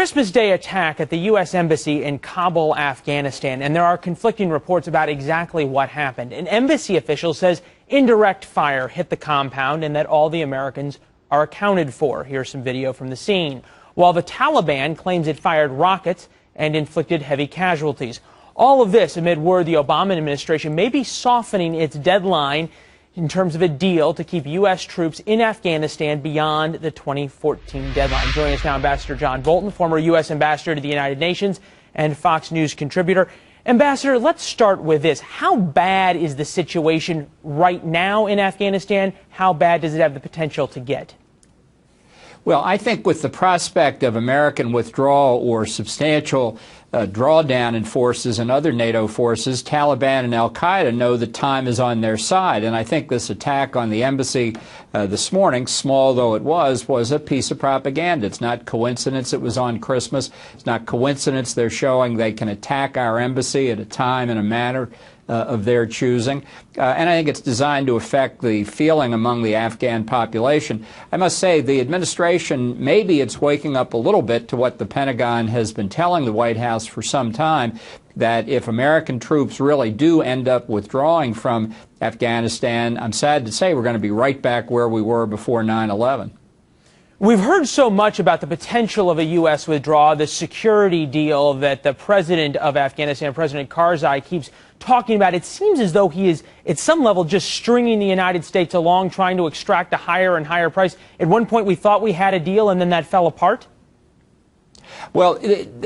Christmas Day attack at the U.S. Embassy in Kabul, Afghanistan, and there are conflicting reports about exactly what happened. An embassy official says indirect fire hit the compound and that all the Americans are accounted for. Here's some video from the scene. While the Taliban claims it fired rockets and inflicted heavy casualties. All of this amid word the Obama administration may be softening its deadline in terms of a deal to keep U.S. troops in Afghanistan beyond the 2014 deadline. Joining us now, Ambassador John Bolton, former U.S. ambassador to the United Nations and Fox News contributor. Ambassador, let's start with this. How bad is the situation right now in Afghanistan? How bad does it have the potential to get? Well, I think with the prospect of American withdrawal or substantial drawdown in forces and other NATO forces, Taliban and al-Qaeda know that time is on their side. And I think this attack on the embassy this morning, small though it was a piece of propaganda. It's not coincidence it was on Christmas. It's not coincidence they're showing they can attack our embassy at a time and a manner of their choosing. And I think it's designed to affect the feeling among the Afghan population. I must say the administration, maybe it's waking up a little bit to what the Pentagon has been telling the White House for some time, that if American troops really do end up withdrawing from Afghanistan, I'm sad to say we're going to be right back where we were before 9/11. We've heard so much about the potential of a U.S. withdrawal, the security deal that the president of Afghanistan, President Karzai, keeps talking about. It seems as though he is, at some level, just stringing the United States along, trying to extract a higher and higher price. At one point, we thought we had a deal, and then that fell apart. Well,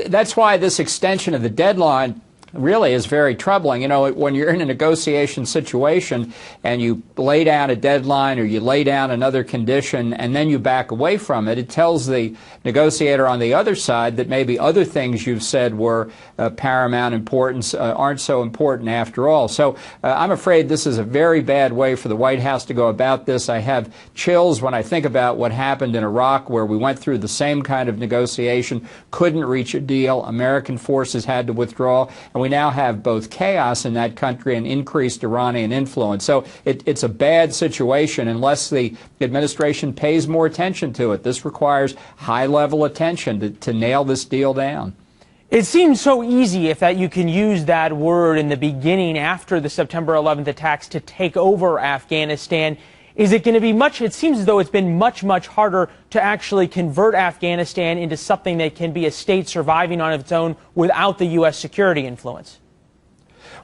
that's why this extension of the deadline really is very troubling. You know, when you're in a negotiation situation and you lay down a deadline or you lay down another condition and then you back away from it, it tells the negotiator on the other side that maybe other things you've said were paramount importance aren't so important after all. So I'm afraid this is a very bad way for the White House to go about this. I have chills when I think about what happened in Iraq, where we went through the same kind of negotiation, couldn't reach a deal, American forces had to withdraw, and we now have both chaos in that country and increased Iranian influence. So it's a bad situation unless the administration pays more attention to it. This requires high-level attention to nail this deal down. It seems so easy, if that you can use that word in the beginning after the September 11th attacks, to take over Afghanistan. Is it going to be much? It seems as though it's been much, much harder to actually convert Afghanistan into something that can be a state surviving on its own without the U.S. security influence.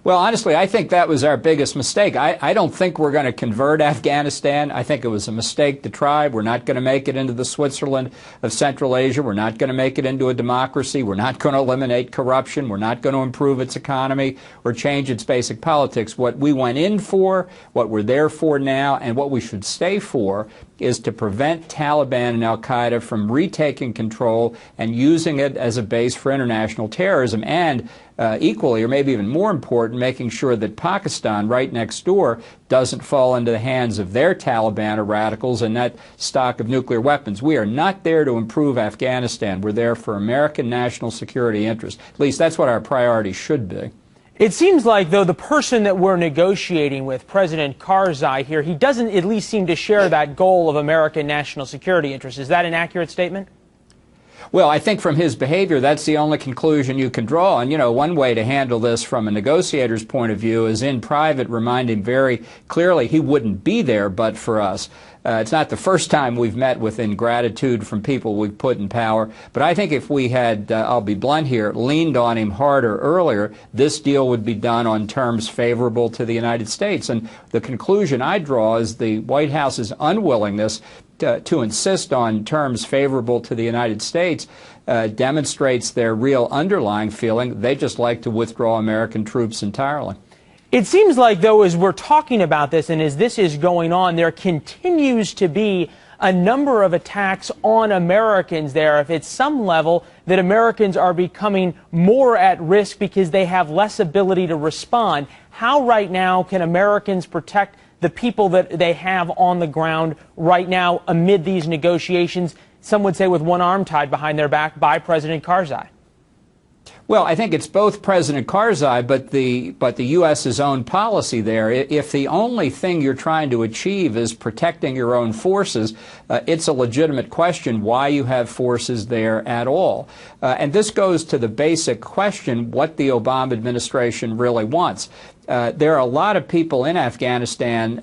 Well, honestly, I think that was our biggest mistake. I don't think we're going to convert Afghanistan. I think it was a mistake to try. We're not going to make it into the Switzerland of Central Asia. We're not going to make it into a democracy. We're not going to eliminate corruption. We're not going to improve its economy or change its basic politics. What we went in for, what we're there for now, and what we should stay for is to prevent Taliban and al-Qaeda from retaking control and using it as a base for international terrorism, and equally, or maybe even more important, making sure that Pakistan, right next door, doesn't fall into the hands of their Taliban or radicals and that stock of nuclear weapons. We are not there to improve Afghanistan. We're there for American national security interests. At least that's what our priority should be. It seems like, though, the person that we're negotiating with, President Karzai here, he doesn't at least seem to share that goal of American national security interests. Is that an accurate statement? Well, I think from his behavior, that's the only conclusion you can draw. And, you know, one way to handle this from a negotiator's point of view is in private remind him very clearly he wouldn't be there but for us. It's not the first time we've met with ingratitude from people we've put in power, but I think if we had, I'll be blunt here, leaned on him harder earlier, this deal would be done on terms favorable to the United States. And the conclusion I draw is the White House's unwillingness to insist on terms favorable to the United States demonstrates their real underlying feeling they just like to withdraw American troops entirely. It seems like, though, as we're talking about this and as this is going on, there continues to be a number of attacks on Americans there. If at some level that Americans are becoming more at risk because they have less ability to respond, how right now can Americans protect the people that they have on the ground right now amid these negotiations, some would say with one arm tied behind their back by President Karzai? Well, I think it's both President Karzai, but the U.S.'s own policy there. If the only thing you're trying to achieve is protecting your own forces, it's a legitimate question why you have forces there at all. And this goes to the basic question what the Obama administration really wants. There are a lot of people in Afghanistan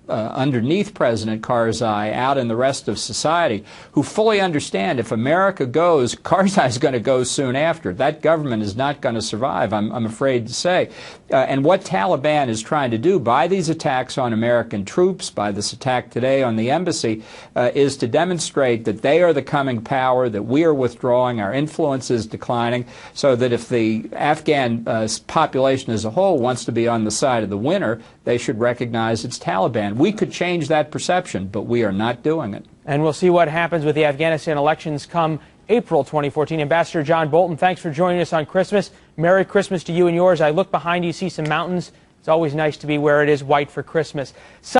underneath President Karzai, out in the rest of society, who fully understand if America goes, Karzai is going to go soon after. That government is not going to survive, I'm afraid to say. And what Taliban is trying to do by these attacks on American troops, by this attack today on the embassy, is to demonstrate that they are the coming power, that we are withdrawing, our influence is declining, so that if the Afghan population as a whole wants to be on the side of the winner, they should recognize it's Taliban. We could change that perception, but we are not doing it. And we'll see what happens with the Afghanistan elections come April 2014. Ambassador John Bolton, thanks for joining us on Christmas. Merry Christmas to you and yours. I look behind you, see some mountains. It's always nice to be where it is white for Christmas.